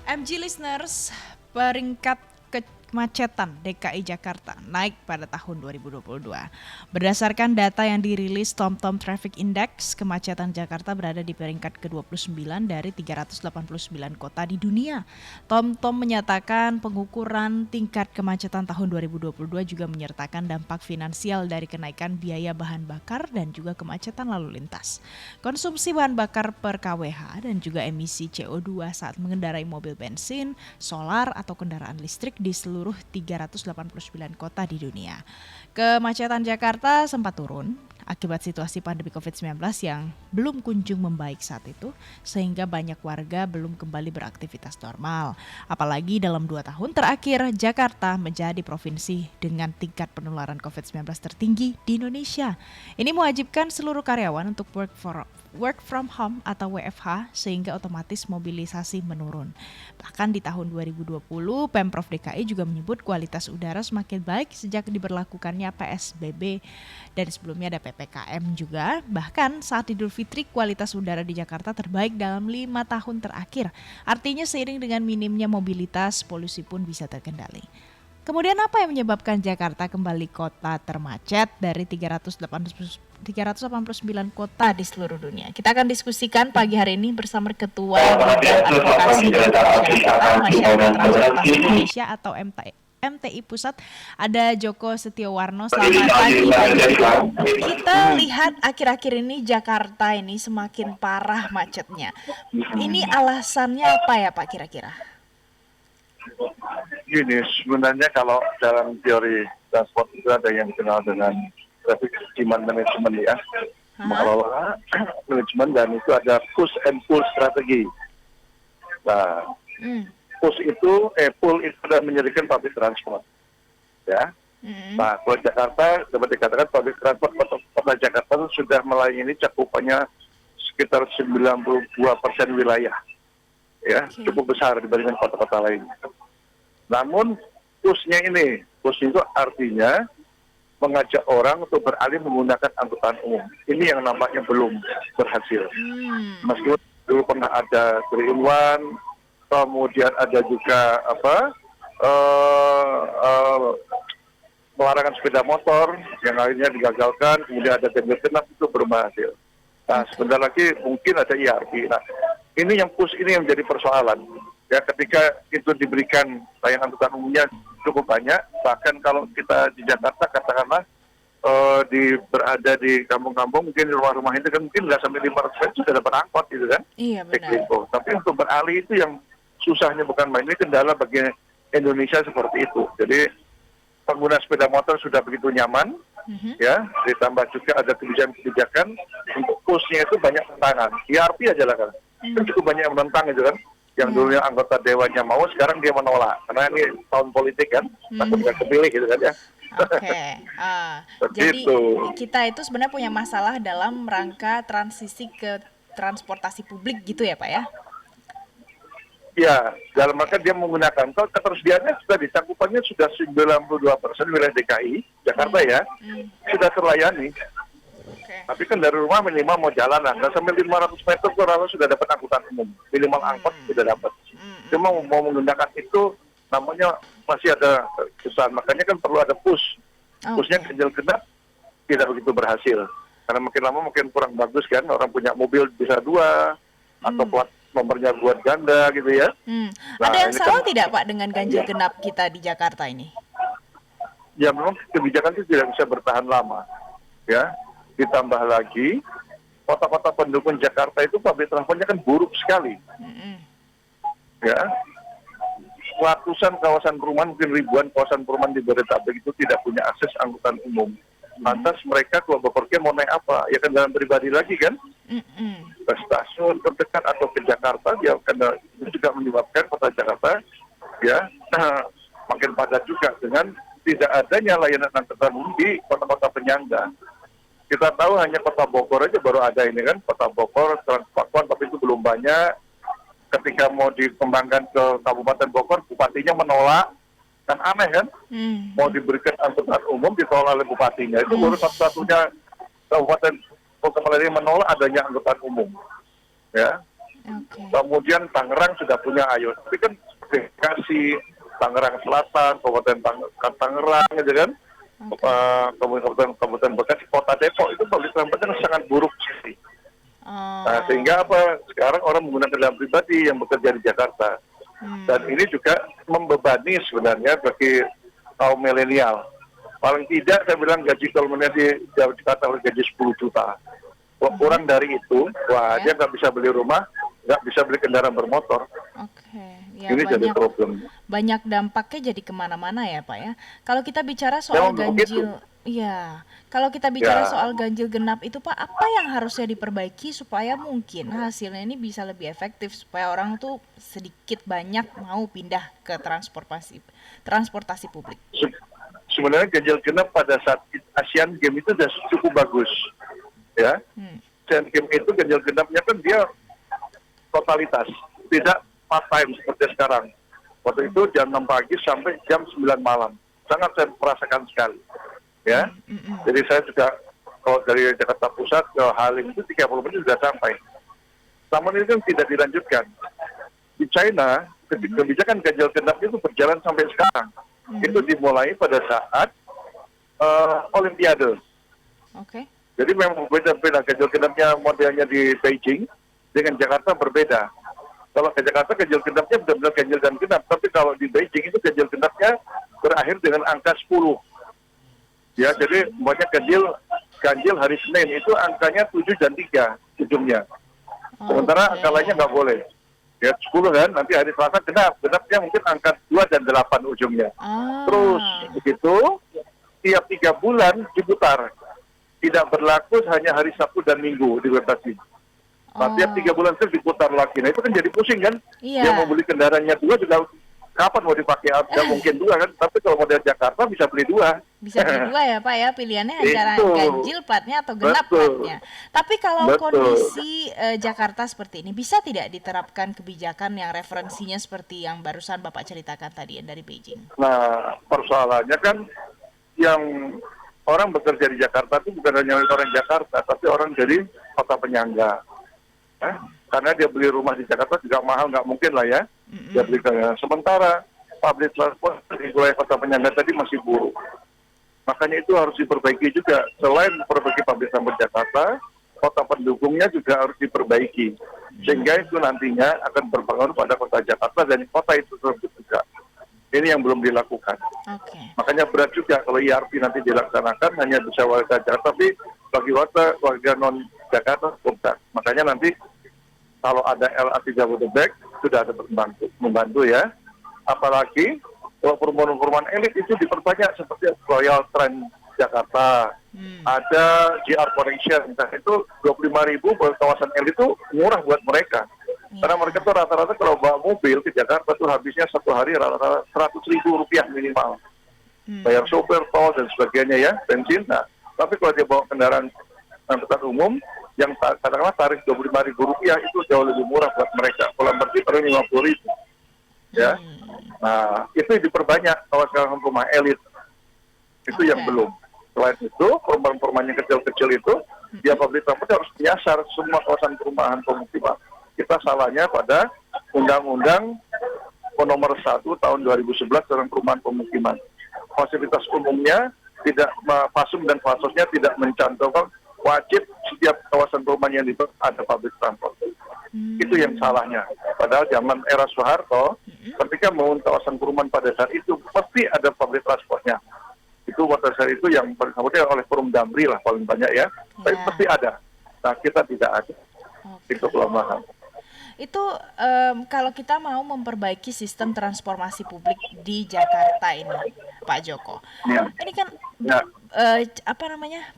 MG listeners, peringkat kemacetan DKI Jakarta naik pada tahun 2022. Berdasarkan data yang dirilis TomTom Traffic Index, kemacetan Jakarta berada di peringkat ke-29 dari 389 kota di dunia. TomTom menyatakan pengukuran tingkat kemacetan tahun 2022 juga menyertakan dampak finansial dari kenaikan biaya bahan bakar dan juga kemacetan lalu lintas. Konsumsi bahan bakar per kWh dan juga emisi CO2 saat mengendarai mobil bensin, solar atau kendaraan listrik di seluruh 389 kota di dunia. Kemacetan Jakarta sempat turun akibat situasi pandemi COVID-19 yang belum kunjung membaik saat itu, sehingga banyak warga belum kembali beraktivitas normal. Apalagi dalam 2 tahun terakhir, Jakarta menjadi provinsi dengan tingkat penularan COVID-19 tertinggi di Indonesia. Ini mewajibkan seluruh karyawan untuk work from home atau WFH sehingga otomatis mobilisasi menurun. Bahkan di tahun 2020, Pemprov DKI juga menyebut kualitas udara semakin baik sejak diberlakukannya PSBB dan sebelumnya ada PPKM juga. Bahkan saat Idul Fitri kualitas udara di Jakarta terbaik dalam 5 tahun terakhir. Artinya seiring dengan minimnya mobilitas, polusi pun bisa terkendali. Kemudian apa yang menyebabkan Jakarta kembali kota termacet dari 389 kota di seluruh dunia? Kita akan diskusikan pagi hari ini bersama Ketua Bidang Advokasi Masyarakat Transportasi Indonesia atau MTI Pusat, ada Joko Setiowarno. Selamat pagi Pak Joko. Kita lihat akhir-akhir ini Jakarta ini semakin parah macetnya. Ini alasannya apa ya Pak kira-kira? Gini, sebenarnya kalau dalam teori transport itu ada yang dikenal dengan traffic demand management ya, mengelola manajemen, dan itu ada push and pull strategi. Nah, pull itu adalah menyediakan public transport, ya. Nah, kalau Jakarta dapat dikatakan public transport kota Jakarta sudah melayani cakupannya sekitar 92% wilayah, ya, cukup besar dibandingkan kota-kota lain. Namun push itu artinya mengajak orang untuk beralih menggunakan angkutan umum. Ini yang nampaknya belum berhasil. Meskipun dulu pernah ada 3-in-1, kemudian ada juga pelarangan sepeda motor yang akhirnya digagalkan, kemudian ada ganjil genap, itu belum berhasil. Nah, sebentar lagi mungkin ada ERP. Nah, ini yang push ini yang menjadi persoalan. Ya, ketika itu diberikan layanan angkutan umumnya cukup banyak, bahkan kalau kita di Jakarta katakanlah berada di kampung-kampung, mungkin di rumah-rumah itu kan mungkin nggak sampai 500 meter sudah dapat angkot gitu kan. Iya benar. Tapi untuk beralih itu yang susahnya bukan main, ini kendala bagi Indonesia seperti itu. Jadi pengguna sepeda motor sudah begitu nyaman, ya, ditambah juga ada kebijakan-kebijakan untuk pushnya itu banyak tantangan. ERP aja lah kan, cukup banyak yang menentang itu kan. Yang dulunya anggota dewannya mau, sekarang dia menolak. Karena ini tahun politik kan, takut nggak kepilih gitu kan ya. Oke, jadi kita itu sebenarnya punya masalah dalam rangka transisi ke transportasi publik gitu ya Pak ya? Ya, dalam rangka dia menggunakan, kalau ketersediaannya sudah cakupannya sudah 92% wilayah DKI, Jakarta ya, sudah terlayani. Tapi kan dari rumah minimal mau jalanan, nggak sampai 500 meter orang sudah dapat angkutan umum, minimal angkot sudah dapat. Cuma mau menggunakan itu namanya masih ada kesusahan, makanya kan perlu ada push. Pushnya ganjil genap tidak begitu berhasil, karena makin lama makin kurang bagus kan, orang punya mobil bisa 2 atau plat nomornya buat ganda gitu ya. Nah, ada yang salah kan, tidak Pak dengan ganjil genap kita di Jakarta ini? Ya memang kebijakan itu tidak bisa bertahan lama, ya. Ditambah lagi, kota-kota pendukung Jakarta itu public transportnya kan buruk sekali. Ya, ratusan kawasan perumahan, mungkin ribuan kawasan perumahan di Bodetabek itu tidak punya akses angkutan umum. Lantas mereka kalau bepergian mau naik apa? Ya kendaraan pribadi lagi kan? Ke stasiun terdekat atau ke Jakarta, ya karena itu juga menyebabkan kota Jakarta ya makin padat juga dengan tidak adanya layanan angkutan umum di kota-kota penyangga. Kita tahu hanya kota Bogor aja baru ada ini kan, kota Bogor, Transpakuan, tapi itu belum banyak. Ketika mau dikembangkan ke Kabupaten Bogor, bupatinya menolak, kan aneh kan? Mau diberikan angkutan umum ditolak oleh bupatinya. Itu baru satu-satunya Kabupaten Bogor ini menolak adanya angkutan umum. Ya, Oke. Kemudian Tangerang sudah punya Ayo. Tapi kan Bekasi, Tangerang Selatan, Tangerang, gitu kan, Oke. Kabupaten Bekasi, Kota Depok itu public transportnya sangat buruk sekali. Nah, sehingga Oh. apa? Sekarang orang menggunakan kendaraan pribadi yang bekerja di Jakarta. Dan Hmm. ini juga membebani sebenarnya bagi kaum milenial. Paling tidak saya bilang gaji kolonial di Jakarta gaji 10 juta. Kalau kurang dari itu, wah Ya. dia nggak bisa beli rumah, nggak bisa beli kendaraan bermotor. Oke. Ya, Ini jadi banyak problem. banyak dampaknya jadi kemana-mana ya Pak ya. Kalau kita bicara soal Memang begitu. ganjil, iya. Kalau kita bicara Ya, soal ganjil genap itu Pak, apa yang harusnya diperbaiki supaya mungkin hasilnya ini bisa lebih efektif supaya orang tuh sedikit banyak mau pindah ke transportasi publik. sebenarnya ganjil genap pada saat Asian Games itu sudah cukup bagus. Ya, Hmm. Asian Games itu ganjil genapnya kan dia totalitas, tidak part time seperti sekarang. Waktu itu jam 6 pagi sampai jam 9 malam. Sangat saya merasakan sekali. Ya, jadi saya juga kalau dari Jakarta Pusat ke Halim itu 30 menit sudah sampai. Namun ini kan tidak dilanjutkan. Di China, kebijakan ganjil genap itu berjalan sampai sekarang. Itu dimulai pada saat Olimpiade. Oke. Jadi memang berbeda-beda ganjil genapnya modelnya di Beijing dengan Jakarta berbeda. Kalau ke Jakarta ganjil genapnya benar-benar ganjil dan genap, tapi kalau di Beijing itu ganjil genapnya berakhir dengan angka 10. Ya, jadi banyak ganjil hari Senin itu angkanya 7 dan 3 ujungnya. Sementara angka lainnya nggak boleh. Ya 10 kan, nanti hari Selasa genap. Genapnya mungkin angka 2 dan 8 ujungnya. Terus Ah. begitu, tiap 3 bulan diputar. Tidak berlaku hanya hari Sabtu dan Minggu dibatasi. Nah, tiap 3 Oh. bulan itu diputar lagi. Nah itu kan jadi pusing kan. Dia mau Iya. beli kendaraannya 2 juga kapan mau dipakai? Nggak mungkin 2 kan. Tapi kalau model Jakarta bisa beli 2. Bisa beli dua ya Pak ya, pilihannya antara Itu. ganjil platnya atau genap Betul. platnya. Tapi kalau Betul. kondisi Jakarta seperti ini, bisa tidak diterapkan kebijakan yang referensinya seperti yang barusan Bapak ceritakan tadi dari Beijing? Nah, persoalannya kan yang orang bekerja di Jakarta itu bukan hanya orang Jakarta, tapi orang dari kota penyangga. Karena dia beli rumah di Jakarta juga mahal, nggak mungkin lah ya. Dia beli sementara public transport di wilayah kota penyangga tadi masih buruk. Makanya itu harus diperbaiki juga. Selain memperbaiki public transport Jakarta, kota pendukungnya juga harus diperbaiki. Sehingga itu nantinya akan berpengaruh pada kota Jakarta dan kota itu tersebut juga. Ini yang belum dilakukan. Oke. Makanya berat juga kalau IRP nanti dilaksanakan hanya bisa warga Jakarta, tapi bagi warga non Jakarta tidak. Makanya nanti kalau ada LRT Jabodebek sudah ada membantu ya. Apalagi kalau perumahan-perumahan elit itu diperbanyak seperti Royal Trend Jakarta, ada GR Connection, itu 25.000 buat kawasan elit itu murah buat mereka. Karena mereka tuh rata-rata kalau bawa mobil ke Jakarta tuh habisnya satu hari rata-rata 100.000 rupiah minimal. Bayar sopir, tol dan sebagainya ya, bensin. Nah, tapi kalau dia bawa kendaraan angkutan umum yang katakanlah tarif 25.000 rupiah itu jauh lebih murah buat mereka. Kalau berarti per 50.000. Ya. Nah, itu diperbanyak kawasan rumah elit. Itu yang belum. Selain itu, perumahan-perumahan yang kecil-kecil itu, dia public transport harus menyasar semua kawasan perumahan pemukiman. Kita salahnya pada Undang-Undang Nomor 1 Tahun 2011 tentang perumahan pemukiman. Fasilitas umumnya tidak, fasum dan fasosnya tidak mencantumkan wajib setiap kawasan perumahan yang ada public transport. Itu yang salahnya. Padahal zaman era Soeharto, ketika membangun kawasan perumahan pada saat itu, pasti ada public transportnya. Itu pada saat itu yang kemudian oleh Forum Damri lah paling banyak ya. Tapi pasti ada. Nah, kita tidak ada. Itu kelemahan. Itu kalau kita mau memperbaiki sistem transportasi publik di Jakarta ini, Pak Joko. Ya. Ini kan Ya.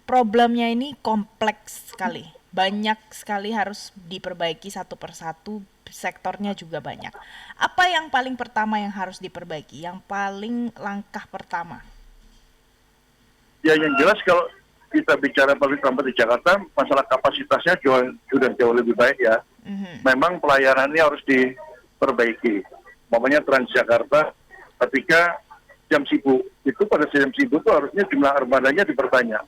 problemnya ini kompleks sekali. Banyak sekali harus diperbaiki satu persatu, sektornya juga banyak. Apa yang paling pertama yang harus diperbaiki? Yang paling langkah pertama? Ya, yang jelas kalau kita bicara public transport di Jakarta, masalah kapasitasnya sudah jauh lebih baik ya. Memang pelayanannya harus diperbaiki. Umpamanya Transjakarta ketika jam sibuk, itu pada jam sibuk itu harusnya jumlah armadanya diperbanyak.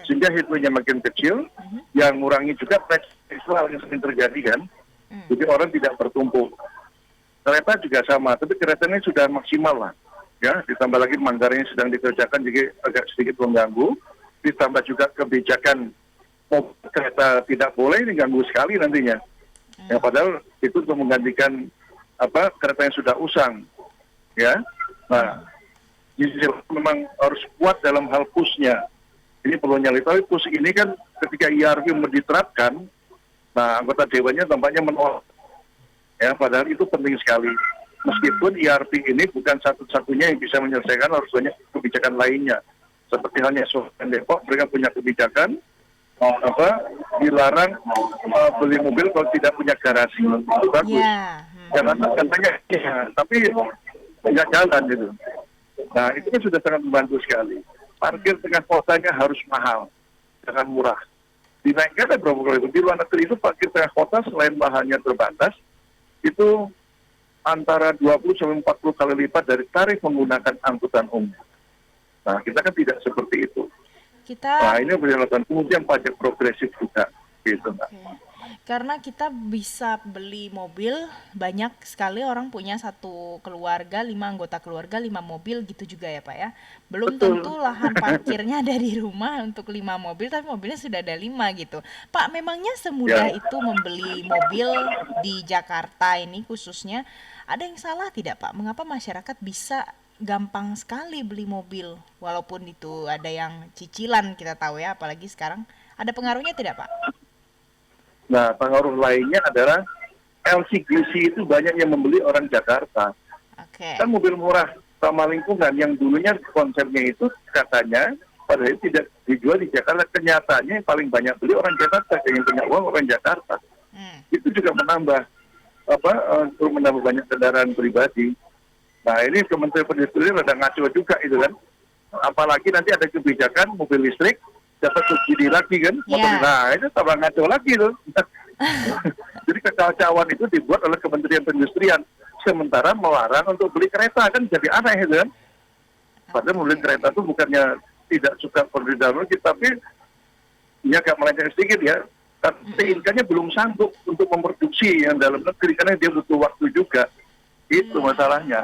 Sehingga hitungnya makin kecil, yang mengurangi juga itu hal yang sering terjadi kan. Jadi orang tidak bertumpuk. Kereta juga sama, tapi keretanya sudah maksimal lah. Ya, ditambah lagi Manggarai sedang dikerjakan jadi agak sedikit mengganggu. Ditambah juga kebijakan kereta tidak boleh, ini ganggu sekali nantinya. Ya, padahal itu untuk menggantikan kereta yang sudah usang. Ya, nah, memang harus kuat dalam hal push-nya. Ini perlu nyali. Tapi push ini kan ketika IRP diterapkan, nah anggota dewannya tampaknya menolak. Ya, padahal itu penting sekali. Meskipun IRP ini bukan satu-satunya yang bisa menyelesaikan, harus banyak kebijakan lainnya. Seperti halnya Sofyan Depok, mereka punya kebijakan dilarang beli mobil kalau tidak punya garasi. Itu bagus. Jangan katanya, tapi nggak jalan gitu. Nah, itu kan sudah sangat membantu sekali. Parkir tengah kotanya harus mahal, jangan murah. Dinaikkan berapa kali itu. Di luar negeri itu parkir tengah kota selain bahannya terbatas, itu antara 20 sampai 40 kali lipat dari tarif menggunakan angkutan umum. Nah, kita kan tidak seperti itu. Nah, ini berjalan. Kemudian pajak progresif juga, gitu, Mbak. Karena kita bisa beli mobil, banyak sekali orang punya satu keluarga, 5 anggota keluarga, 5 mobil gitu juga ya Pak ya. Belum Betul. tentu lahan parkirnya ada di rumah untuk 5 mobil, tapi mobilnya sudah ada 5 gitu. Pak, memangnya semudah itu membeli mobil di Jakarta ini khususnya? Ada yang salah tidak Pak? Mengapa masyarakat bisa gampang sekali beli mobil? Walaupun itu ada yang cicilan kita tahu ya, apalagi sekarang. Ada pengaruhnya tidak Pak? Nah, pengaruh lainnya adalah LCGC itu banyak yang membeli orang Jakarta. Kan mobil murah sama lingkungan yang dulunya konsepnya itu katanya padahal tidak dijual di Jakarta. Kenyataannya yang paling banyak beli orang Jakarta, yang punya uang orang Jakarta. Itu juga menambah banyak kendaraan pribadi. Nah, ini Kementerian Perindustrian ada ngaco juga itu kan. Apalagi nanti ada kebijakan mobil listrik dapat subsidi lagi kan. Nah, itu tambah ngaco lagi tuh. Jadi kekacauan itu dibuat oleh Kementerian Perindustrian, sementara melarang untuk beli kereta, kan jadi aneh itu kan. Padahal membeli kereta itu bukannya tidak suka teknologi, tapi ya agak melenceng sedikit ya. Tapi income-nya belum sanggup untuk memproduksi yang dalam negeri karena dia butuh waktu juga. Itu masalahnya.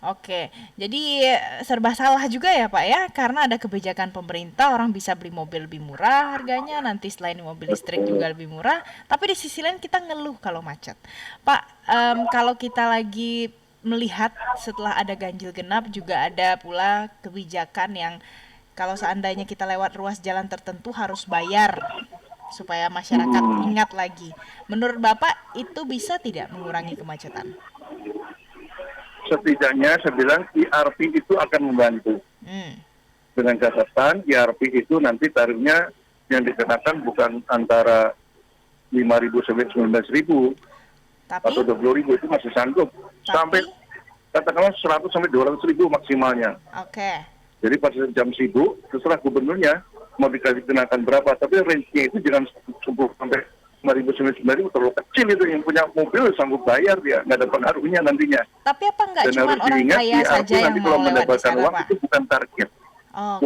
Oke, jadi serba salah juga ya Pak ya, karena ada kebijakan pemerintah orang bisa beli mobil lebih murah harganya, nanti selain mobil listrik juga lebih murah, tapi di sisi lain kita ngeluh kalau macet. Pak, kalau kita lagi melihat setelah ada ganjil genap juga ada pula kebijakan yang kalau seandainya kita lewat ruas jalan tertentu harus bayar supaya masyarakat ingat lagi. Menurut Bapak itu bisa tidak mengurangi kemacetan? Setidaknya saya bilang IRP itu akan membantu. Dengan catatan IRP itu nanti tarifnya yang dikenakan bukan antara 5.000 sampai 19.000 atau 20.000, itu masih sanggup. Sampai katakanlah 100 sampai 200.000 maksimalnya. Jadi pada jam sibuk terserah gubernurnya mau dikenakan berapa, tapi range-nya itu jangan 10 sampai 5.000 sampai 9.000, terlalu kecil itu. Yang punya mobil sanggup bayar, dia nggak ada pengaruhnya nantinya. Tapi apa nggak cuma orang kaya saja yang mau lewat di sana, uang Pak? itu bukan target.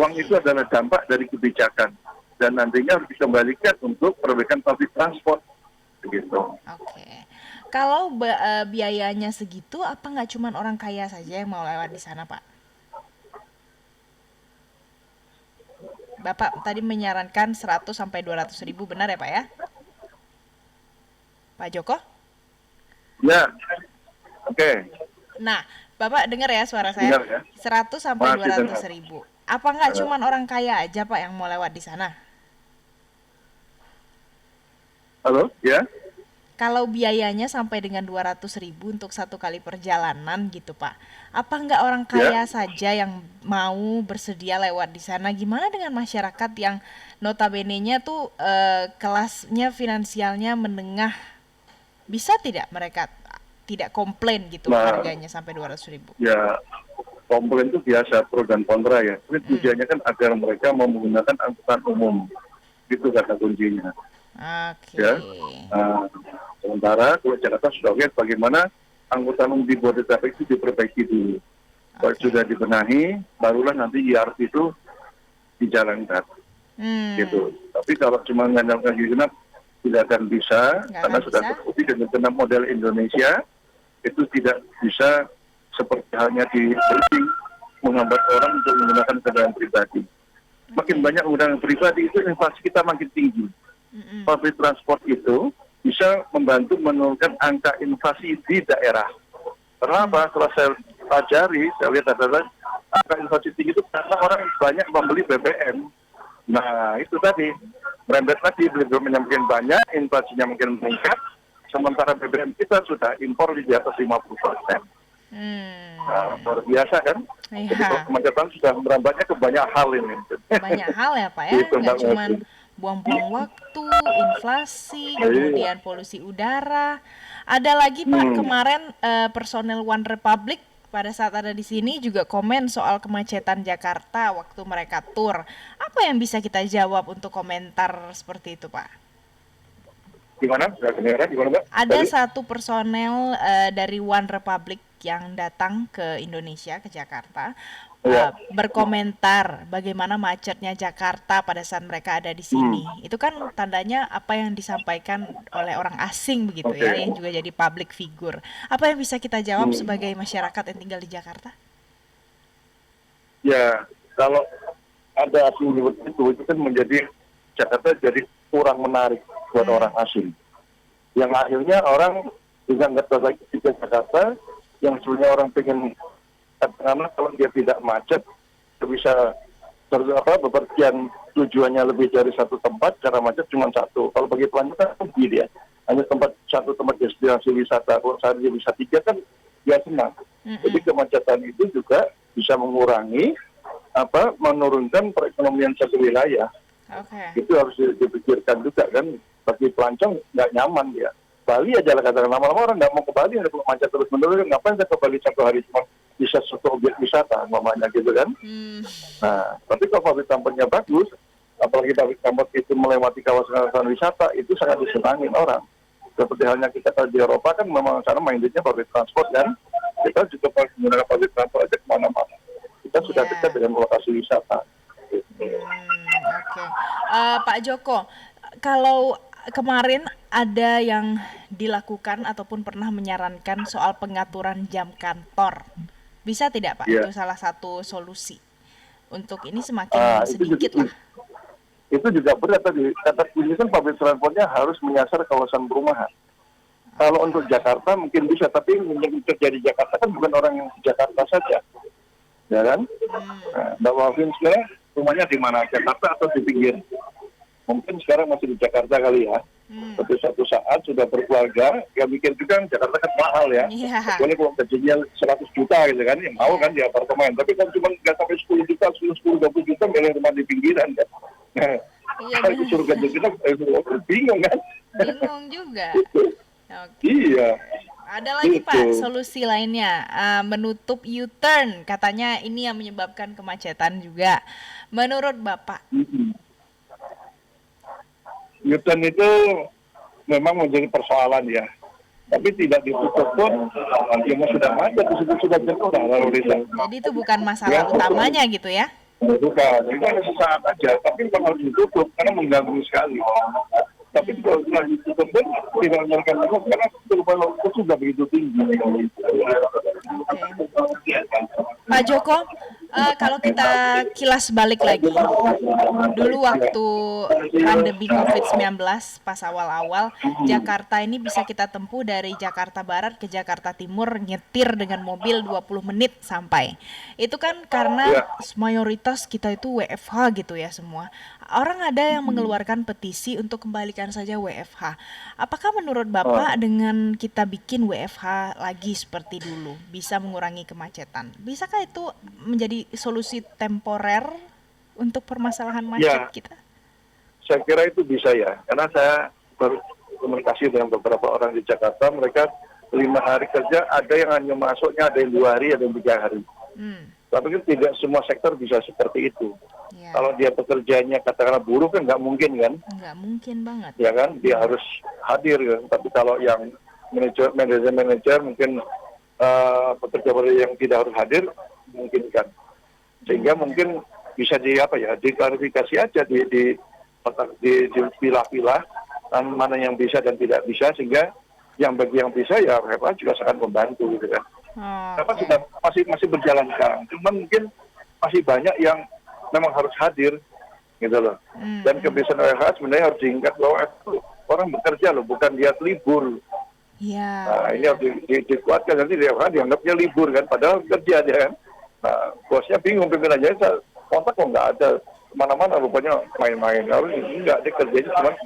Uang itu adalah dampak dari kebijakan dan nantinya harus dikembalikan untuk perbaikan public transport, begitu. Kalau biayanya segitu, apa nggak cuma orang kaya saja yang mau lewat di sana, Pak? Bapak tadi menyarankan 100 sampai 200.000, benar ya Pak ya? Pak Joko? Ya, oke. Nah, Bapak dengar ya suara saya? Dengar ya? 100 sampai 200.000. Apa nggak cuma orang kaya aja Pak yang mau lewat di sana? Halo, ya? Kalau biayanya sampai dengan 200.000 untuk satu kali perjalanan gitu Pak, apa nggak orang kaya saja yang mau bersedia lewat di sana? Gimana dengan masyarakat yang notabene-nya tuh kelasnya finansialnya menengah? Bisa tidak mereka tidak komplain gitu harganya sampai 200.000? Ya, komplain itu biasa, pro dan kontra ya. Tapi tujuannya kan agar mereka mau menggunakan angkutan umum. Itu kata kuncinya. Ya. Sementara kalau Jakarta sudah lihat bagaimana angkutan umum di Bodetabek itu diperbaiki dulu. Kalau sudah dibenahi, barulah nanti IRP itu dijalankan. Gitu. Tapi kalau cuma mengandalkan genap, tidak akan bisa Nggak karena akan sudah bisa. terbukti dengan model Indonesia itu tidak bisa seperti halnya di Beijing menghambat orang untuk menggunakan kendaraan pribadi. Makin Oke. banyak menggunakan pribadi itu inflasi kita makin tinggi. Mm-mm. Public transport itu bisa membantu menurunkan angka inflasi di daerah. Kenapa? Setelah saya pelajari, saya lihat adalah angka inflasi tinggi itu karena orang banyak membeli BBM. Nah, itu tadi. Merembet lagi, beli BBM yang makin banyak, inflasinya makin meningkat, sementara BBM kita sudah impor di atas 50%. Nah, Hmm. luar biasa kan? Jadi kalau Iya. kemacetan sudah merambatnya ke banyak hal ini. Banyak hal ya Pak ya, Itu nggak Mbak cuman Mepri. buang-buang waktu, inflasi, Iya. kemudian polusi udara. Ada lagi Pak, Hmm. kemarin personel One Republic pada saat ada di sini juga komen soal kemacetan Jakarta waktu mereka tur. Apa yang bisa kita jawab untuk komentar seperti itu Pak? Gimana? Nggak kedengeran, gimana Mbak? Ada Tadi? satu personel dari One Republic yang datang ke Indonesia, ke Jakarta, Iya. berkomentar bagaimana macetnya Jakarta pada saat mereka ada di Hmm. sini. Itu kan tandanya apa yang disampaikan oleh orang asing begitu Oke. ya, yang juga jadi public figure. Apa yang bisa kita jawab Hmm. sebagai masyarakat yang tinggal di Jakarta? Ya, kalau ada asing itu kan menjadi Jakarta jadi kurang menarik buat orang asing. Yang akhirnya orang juga nggak tahu lagi di Jakarta, yang sebenarnya orang pengen karena kalau dia tidak macet, dia bisa bepergian tujuannya lebih dari satu tempat, cara macet cuma satu. Kalau bagi pelancong kan rugi dia. Hanya satu tempat destinasi wisata, kalau sehari dia bisa 3 kan dia senang. Jadi kemacetan itu juga bisa mengurangi menurunkan perekonomian satu wilayah. Oke. Itu harus dipikirkan juga kan, bagi pelancong nggak nyaman dia. Bali aja lah katakan, lama-lama orang nggak mau ke Bali, ada macet terus menerus, ngapain saya ke Bali satu hari cuma bisa satu objek wisata namanya gitu kan. Nah, tapi kalau public transportnya bagus, apalagi public transport itu melewati kawasan-kawasan wisata, itu sangat disenangi orang. Seperti halnya kita kalau di Eropa kan memang sana mindednya public transport kan, kita juga menggunakan public transport aja kemana-mana. Kita sudah Iya. dekat dengan lokasi wisata. Oke. Pak Joko, kalau kemarin ada yang dilakukan ataupun pernah menyarankan soal pengaturan jam kantor. Bisa tidak Pak? Iya. Itu salah satu solusi. Untuk ini semakin Itu sedikit juga, lah. itu juga berat tadi. Kata kunci kan public transportnya harus menyasar kawasan perumahan. Kalau untuk Jakarta mungkin bisa, tapi yang kerja di Jakarta kan bukan orang yang di Jakarta saja, ya kan? Nah, Mbak Wafin sekarang rumahnya di mana? Jakarta atau di pinggir? Mungkin sekarang masih di Jakarta kali ya. Tapi suatu saat sudah berkeluarga, ya mikir juga Jakarta kan mahal ya. Iya. Kecuali kalau gajinya 100 juta gitu kan, yang mau kan di apartemen. Tapi kalau cuma nggak sampai 10 juta, 10-20 juta, milih rumah di pinggiran kan. Nah, Iya kalau itu benar. suruh gaji kita, bingung kan? Bingung juga. Oke. Iya. Ada lagi Gitu. Pak solusi lainnya, menutup U-turn. Katanya ini yang menyebabkan kemacetan juga. Menurut Bapak? U-turn itu memang menjadi persoalan ya. Tapi tidak ditutup pun, yang sudah macet, sudah jenuh lah lalu lintas. Jadi itu bukan masalah utamanya gitu ya? Bukan, itu hanya sesaat aja, tapi bukan harus ditutup karena mengganggu sekali. Tapi kalau sudah ditutup pun tidak menyerahkan lagi karena perubahan waktu sudah begitu tinggi. Pak Joko, kalau kita kilas balik lagi, dulu waktu pandemi COVID-19 pas awal-awal, Jakarta ini bisa kita tempuh dari Jakarta Barat ke Jakarta Timur nyetir dengan mobil 20 menit sampai. Itu kan karena mayoritas kita itu WFH gitu ya semua. Orang ada yang mengeluarkan petisi untuk kembalikan saja WFH. Apakah menurut Bapak dengan kita bikin WFH lagi seperti dulu bisa mengurangi kemacetan? Bisakah itu menjadi solusi temporer untuk permasalahan macet kita? Saya kira itu bisa ya, karena saya baru komunikasi dengan beberapa orang di Jakarta, mereka 5 hari kerja, ada yang hanya masuknya, ada yang 2 hari, ada yang 3 hari. Tapi kan tidak semua sektor bisa seperti itu. Ya. Kalau dia pekerjaannya katakanlah buruh kan nggak mungkin kan? Nggak mungkin banget. Ya kan, dia harus hadir kan. Tapi kalau yang manajer mungkin pekerja yang tidak harus hadir mungkin kan. Sehingga mungkin bisa diklarifikasi aja, dipilah-pilah mana yang bisa dan tidak bisa, sehingga yang bagi yang bisa ya FH juga sangat membantu gitu kan. Karena Oke. sudah masih berjalan sekarang. Cuman mungkin masih banyak yang memang harus hadir gitu loh. Dan Hmm. kebiasaan WFH sebenarnya harus diingat bahwa itu orang bekerja loh, bukan dia libur. Ya, Nah, ini harus benar. dikuatkan, nanti WFH dianggapnya libur kan, padahal kerja dia kan. Nah, bosnya bingung, pimpinannya kontak kok nggak ada, kemana-mana rupanya main-main. Lalu enggak, dia kerjanya cuma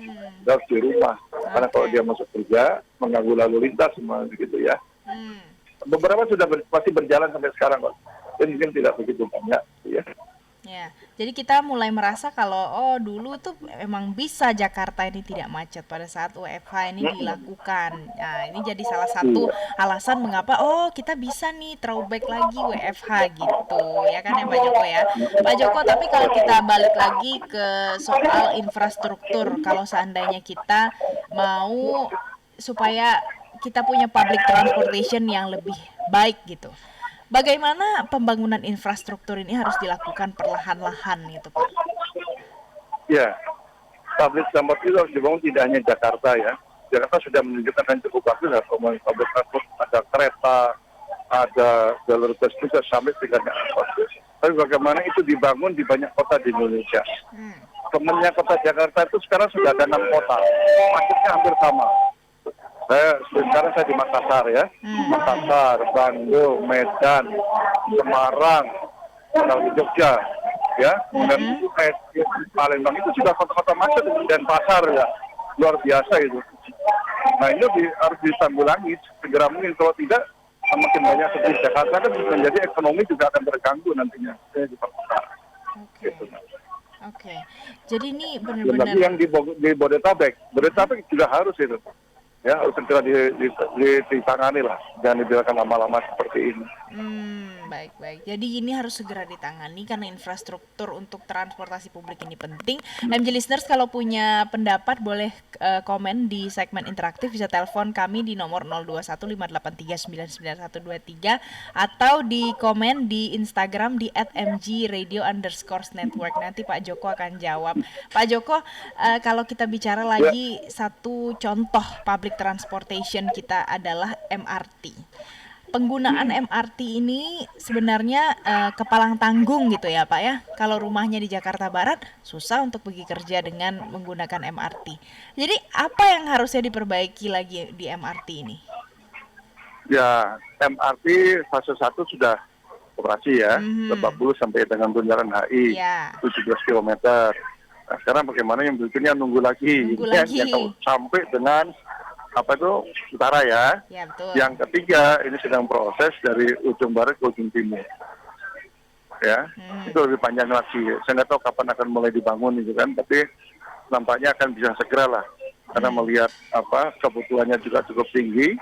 harus di rumah. Karena kalau Oke. dia masuk kerja, mengganggu lalu lintas semua begitu ya. Hmm. Beberapa sudah masih berjalan sampai sekarang kok. Dan mungkin tidak begitu banyak ya. Ya, jadi kita mulai merasa kalau oh dulu tuh emang bisa Jakarta ini tidak macet pada saat WFH ini dilakukan. Nah, ini jadi salah satu Iya. alasan mengapa oh kita bisa nih throwback lagi WFH gitu. Ya kan ya Pak Joko ya. Pak Joko, tapi kalau kita balik lagi ke soal infrastruktur, kalau seandainya kita mau supaya kita punya public transportation yang lebih baik gitu. Bagaimana pembangunan infrastruktur ini harus dilakukan perlahan-lahan gitu, Pak? Ya, public transport itu harus dibangun tidak hanya Jakarta ya. Jakarta sudah menunjukkan yang cukup bagus ya, public transport, ada kereta, ada jalur bus juga sampai tingkatnya angkot. Tapi bagaimana itu dibangun di banyak kota di Indonesia. Temennya kota Jakarta itu sekarang sudah ada 6 kota, macetnya hampir sama. Sekarang saya di Makassar ya, Makassar, Bandung, Medan, Semarang, di Jogja, ya, dan Palembang itu sudah kota-kota macet dan pasar ya, luar biasa itu. Nah ini harus ditanggulangi segera mungkin, kalau tidak makin banyak seperti Jakarta kan menjadi ekonomi juga akan terganggu nantinya. Di kota. Oke. Oke. Jadi ini Dan lagi benar-benar yang di Bodetabek juga harus itu. Ya, harus segera ditangani lah, jangan dibiarkan lama-lama seperti ini. baik-baik. Jadi ini harus segera ditangani karena infrastruktur untuk transportasi publik ini penting. MJ listeners kalau punya pendapat boleh komen di segmen interaktif, bisa telepon kami di nomor 021583991123 atau di komen di Instagram di @mgradio_network. Nanti Pak Joko akan jawab. Pak Joko, kalau kita bicara Ya, lagi satu contoh public transportation kita adalah MRT. Penggunaan MRT ini sebenarnya kepalang tanggung gitu ya Pak ya. Kalau rumahnya di Jakarta Barat susah untuk pergi kerja dengan menggunakan MRT. Jadi apa yang harusnya diperbaiki lagi di MRT ini? ya, MRT fase 1 sudah operasi ya, Lebak Bulus sampai dengan Bundaran HI, Ya, 17 km. Nah, sekarang bagaimana yang berikutnya nunggu lagi, nunggu yang lagi. sampai dengan apa itu utara ya. Ya betul. Yang ketiga ini sedang proses dari ujung barat ke ujung timur. Ya, itu lebih panjang lagi. Saya nggak tahu kapan akan mulai dibangun itu kan, tapi nampaknya akan bisa segera lah. Karena melihat kebutuhannya juga cukup tinggi,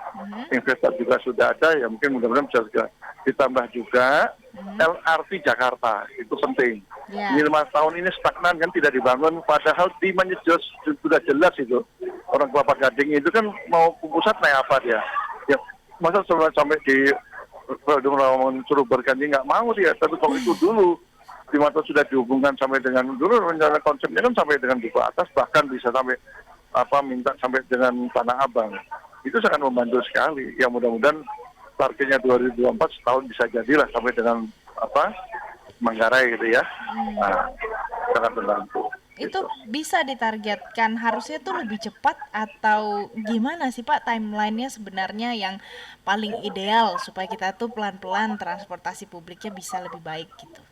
investor juga sudah ada, ya mungkin mudah-mudahan bisa segera. Ditambah juga LRT Jakarta, itu penting. Ya. Ini 5 tahun ini stagnan kan, tidak dibangun, padahal demandnya sudah jelas itu. Orang Kelapa Gading itu kan mau ke pusat naik apa dia? Ya, masa sampai di Rawamangun suruh berganti nggak mau dia, tapi kalau itu dulu 5 tahun sudah dihubungkan sampai dengan dulu rencana konsepnya kan sampai dengan Duku Atas, bahkan bisa sampai minta sampai dengan Tanah Abang. Itu sangat membantu sekali. Ya mudah-mudahan targetnya 2024 setahun bisa jadilah sampai dengan Manggarai gitu ya. Nah, sangat membantu. Itu bisa ditargetkan harusnya tuh lebih cepat atau gimana sih Pak timelinenya sebenarnya yang paling ideal supaya kita tuh pelan-pelan transportasi publiknya bisa lebih baik gitu.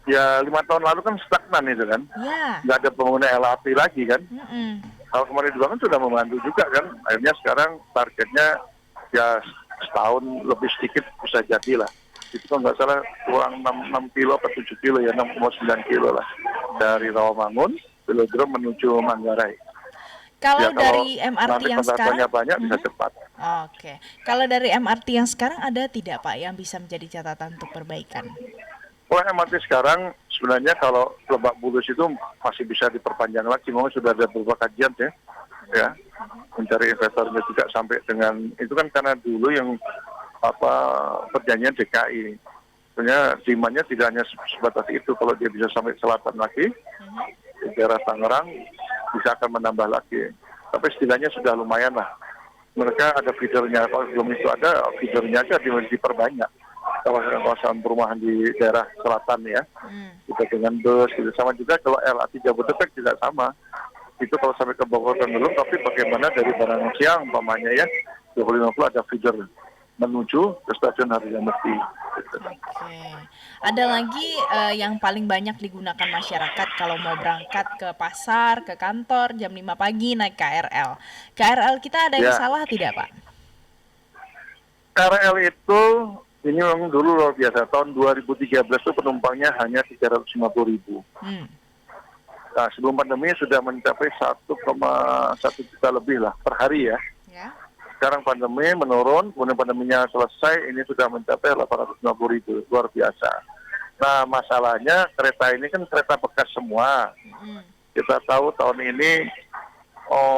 Ya 5 tahun lalu kan stagnan itu kan, Ya. nggak ada pembangunan LRT lagi kan. Mm-mm. Kalau kemarin dibangun sudah membantu juga kan. Akhirnya sekarang targetnya ya setahun lebih sedikit bisa jadilah. Itu kan nggak salah kurang 6 kilo atau 7 kilo ya, 6,9 kilo lah. Dari Rawamangun, Velodrome menuju Manggarai. Kalau Ya, dari kalau MRT nanti yang sekarang, kontraktornya banyak bisa cepat. oke. Kalau dari MRT yang sekarang ada tidak Pak yang bisa menjadi catatan untuk perbaikan? Kalau MRT sekarang sebenarnya kalau Lebak Bulus itu masih bisa diperpanjang lagi, memang sudah ada beberapa kajian ya, mencari investornya juga sampai dengan itu kan karena dulu yang perjanjian DKI, sebenarnya demandnya tidak hanya sebatas itu, kalau dia bisa sampai selatan lagi di daerah Tangerang bisa akan menambah lagi. Tapi setidaknya sudah lumayan lah. Mereka ada feedernya, kalau belum itu ada feedernya aja diperbanyak. Kawasan-kawasan perumahan di daerah selatan ya, kita dengan bus, gitu. Sama juga kalau LRT Jabodetabek tidak sama. Itu kalau sampai ke Bogor dan belum, tapi bagaimana dari Barang Siang, umpamanya ya, 2050 ada feeder menuju ke stasiun Harjamukti. Oke. Ada lagi yang paling banyak digunakan masyarakat kalau mau berangkat ke pasar, ke kantor jam 5 pagi naik KRL. KRL kita ada yang Ya, salah tidak, Pak? KRL itu ini memang dulu luar biasa. Tahun 2013 itu penumpangnya hanya 350.000. Nah, sebelum pandemi sudah mencapai 1,1 juta lebih lah per hari ya. Ya. Sekarang pandemi menurun, kemudian pandeminya selesai, ini sudah mencapai 850.000, luar biasa. Nah, masalahnya kereta ini kan kereta bekas semua. Kita tahu tahun ini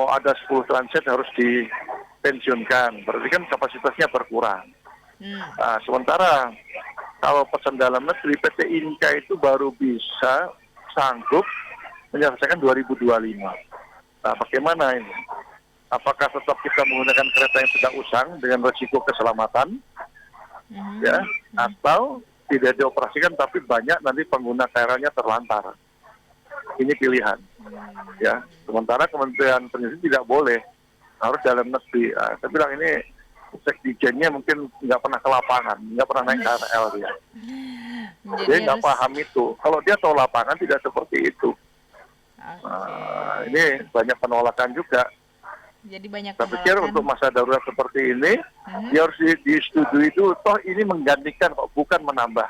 ada 10 transit harus dipensiunkan, berarti kan kapasitasnya berkurang. Nah, sementara kalau pesan dalam negeri, PT Inka itu baru bisa sanggup menyelesaikan 2025. Nah, bagaimana ini? Apakah tetap kita menggunakan kereta yang sudah usang dengan risiko keselamatan, ya, atau tidak dioperasikan tapi banyak nanti pengguna KRL-nya terlantar? Ini pilihan, ya. Sementara Kementerian Perhubungan tidak boleh, harus dalam negeri. Nah, saya bilang ini sekdijennya mungkin nggak pernah ke lapangan, nggak pernah naik KRL dia. Dia nggak paham itu. Kalau dia tahu lapangan tidak seperti itu. Nah, ini banyak penolakan juga. Jadi banyak saya pikir untuk masa darurat seperti ini, dia harus disetujui itu, toh ini menggantikan kok, bukan menambah.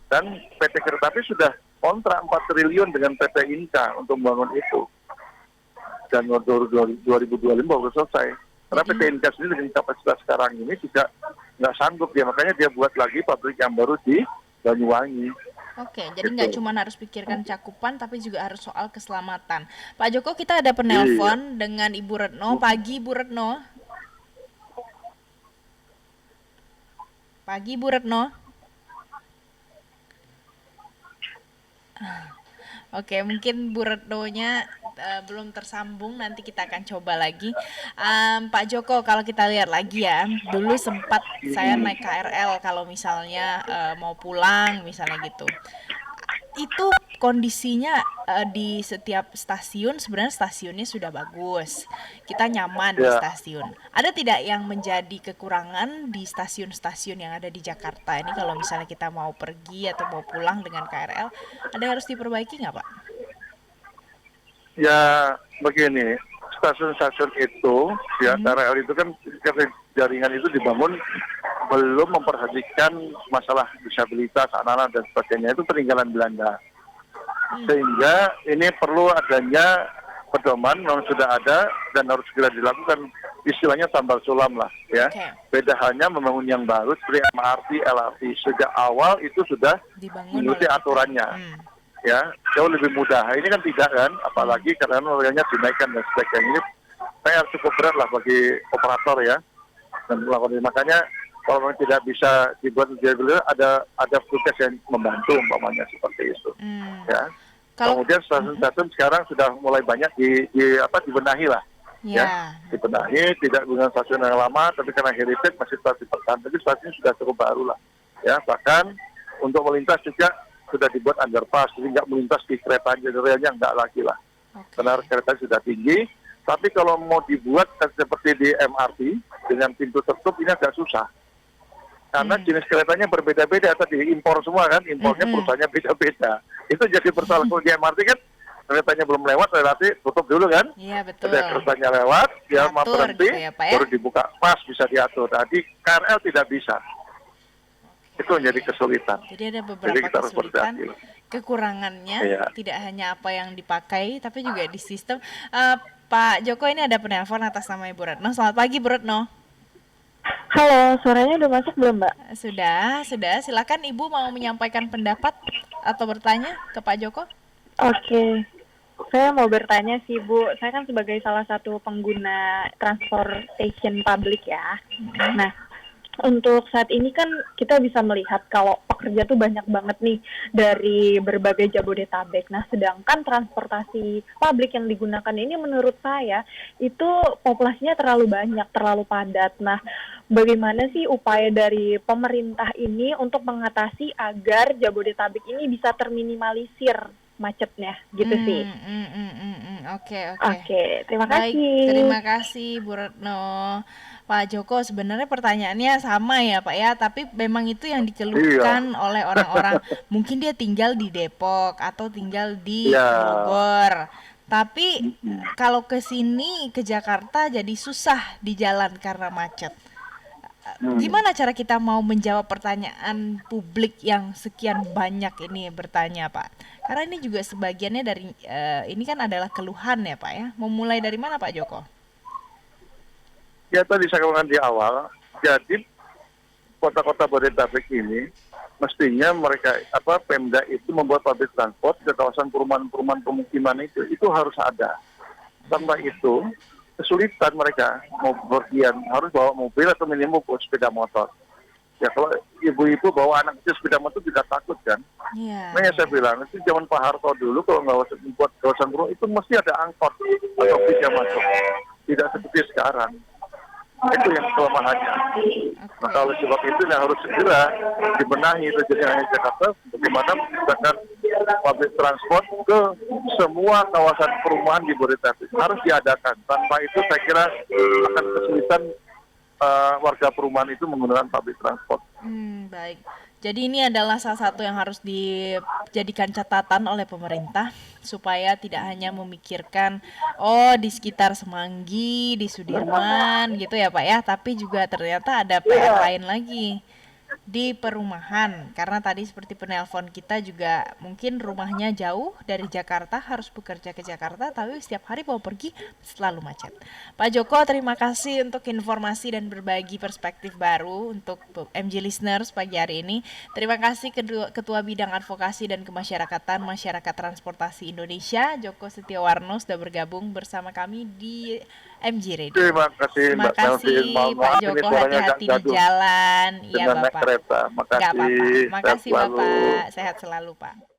Dan PT Kereta Api sudah kontrak 4 triliun dengan PT Inka untuk membangun itu. Dan 2025 baru selesai. Karena PT Inka sendiri dengan kapasitas sekarang ini juga nggak sanggup dia, makanya dia buat lagi pabrik yang baru di Banyuwangi. Oke, jadi nggak cuma harus pikirkan cakupan, tapi juga harus soal keselamatan. Pak Joko, kita ada penelpon dengan Ibu Retno. Pagi, Ibu Retno. Pagi, Ibu Retno. Oke, mungkin Bu Retno-nya belum tersambung, nanti kita akan coba lagi. Pak Joko, kalau kita lihat lagi ya, dulu sempat saya naik KRL kalau misalnya mau pulang, misalnya gitu. Itu kondisinya di setiap stasiun, sebenarnya stasiunnya sudah bagus. Kita nyaman di stasiun. Ada tidak yang menjadi kekurangan di stasiun-stasiun yang ada di Jakarta ini kalau misalnya kita mau pergi atau mau pulang dengan KRL, ada yang harus diperbaiki nggak, Pak? Ya, begini, stasiun-stasiun itu, ya KRL itu kan jaringan itu dibangun belum memperhatikan masalah disabilitas anak-anak dan sebagainya, itu peninggalan Belanda. Sehingga ini perlu adanya pedoman yang sudah ada dan harus segera dilakukan, istilahnya tambal sulam lah ya. Beda halnya membangun yang baru seperti MRT, LRT, sejak awal itu sudah mengikuti aturannya. Ya, jauh lebih mudah. Ini kan tidak kan, apalagi karena harganya dinaikkan dan sebagainya. Ini PR cukup berat lah bagi operator ya. Dan melakukan ini. Makanya kalau memang tidak bisa dibuat ada tugas yang membantu umpamanya seperti itu. Ya. Kemudian stasiun-stasiun sekarang sudah mulai banyak dibenahi lah. Ya, dibenahi, tidak dengan stasiun yang lama, tapi karena heritage masih tetap dipertahankan. Tapi stasiun sudah cukup baru lah. Ya, bahkan untuk melintas juga sudah dibuat underpass, jadi nggak melintas di kereta relnya nggak lagi lah. Karena kereta sudah tinggi. Tapi kalau mau dibuat seperti di MRT dengan pintu tertutup ini agak susah. Karena jenis keretanya berbeda-beda, tadi impor semua kan, impornya perusahaannya beda-beda. Itu jadi persoalan. Kalau di MRT kan keretanya belum lewat, relasi tutup dulu kan. Iya, betul. Ada keretanya lewat, dia mau berhenti, gitu ya, Pak, ya? Baru dibuka, pas bisa diatur. Nah, di KRL tidak bisa. Itu menjadi kesulitan. Jadi ada beberapa kesulitan, kekurangannya tidak hanya apa yang dipakai, tapi juga di sistem. Pak Joko, ini ada penelpon atas nama Ibu Retno. Selamat pagi, Bu Retno. Halo, suaranya udah masuk belum, Mbak? Sudah. Silakan Ibu mau menyampaikan pendapat atau bertanya ke Pak Joko. Oke. Saya mau bertanya sih, Bu. Saya kan sebagai salah satu pengguna transportation publik ya. Nah, Untuk saat ini kan kita bisa melihat kalau pekerja tuh banyak banget nih dari berbagai Jabodetabek. Nah, sedangkan transportasi publik yang digunakan ini menurut saya itu populasinya terlalu banyak, terlalu padat. Nah, bagaimana sih upaya dari pemerintah ini untuk mengatasi agar Jabodetabek ini bisa terminimalisir macetnya gitu sih. Oke, oke. Oke, terima Baik, kasih. terima kasih Bu Retno. Pak Joko, sebenarnya pertanyaannya sama ya Pak ya, tapi memang itu yang Iya, dikeluhkan oleh orang-orang. Mungkin dia tinggal di Depok atau tinggal di iya. Bogor. Tapi Mm-mm. kalau ke sini ke Jakarta jadi susah di jalan karena macet. Hmm. Gimana cara kita mau menjawab pertanyaan publik yang sekian banyak ini bertanya Pak? Karena ini juga sebagiannya dari ini kan adalah keluhan ya Pak ya. Mau mulai dari mana Pak Joko? Ya tadi saya katakan di awal, jadi kota-kota Bodetabek ini mestinya mereka Pemda itu membuat public transport ke kawasan perumahan-perumahan pemukiman itu harus ada. Tanpa itu kesulitan mereka mau berpergian harus bawa mobil atau minimum bawa sepeda motor. Ya kalau ibu-ibu bawa anak kecil sepeda motor tidak takut kan? Iya, Makanya iya. saya bilang itu zaman Pak Harto dulu kalau nggak usah membuat kawasan perumahan itu mesti ada angkot atau bis yang masuk. Tidak seperti sekarang. Itu yang kelemahannya. Nah Oke. kalau sebab itu yang harus segera dibenahi itu jadi hanya Jakarta bagaimana menciptakan public transport ke semua kawasan perumahan di Bodetabek harus diadakan. Tanpa itu saya kira akan kesulitan warga perumahan itu menggunakan public transport. Baik. Jadi ini adalah salah satu yang harus dijadikan catatan oleh pemerintah supaya tidak hanya memikirkan oh di sekitar Semanggi, di Sudirman gitu ya Pak ya, tapi juga ternyata ada PR Iya, lain lagi di perumahan karena tadi seperti penelpon kita juga mungkin rumahnya jauh dari Jakarta harus bekerja ke Jakarta tapi setiap hari mau pergi selalu macet. Pak Joko terima kasih untuk informasi dan berbagi perspektif baru untuk MG listeners pagi hari ini. Terima kasih Ketua Bidang Advokasi dan Kemasyarakatan Masyarakat Transportasi Indonesia Joko Setiawarno sudah bergabung bersama kami di MG Radio. terima kasih Terima Mbak Melvin. kasih Mohon Pak maaf ini Joko, suaranya agak hati-hati di gaduh jalan. Iya dengan naik Bapak. kereta. Nggak apa-apa. Makasih, sehat Makasih selalu. Bapak. Sehat selalu Pak.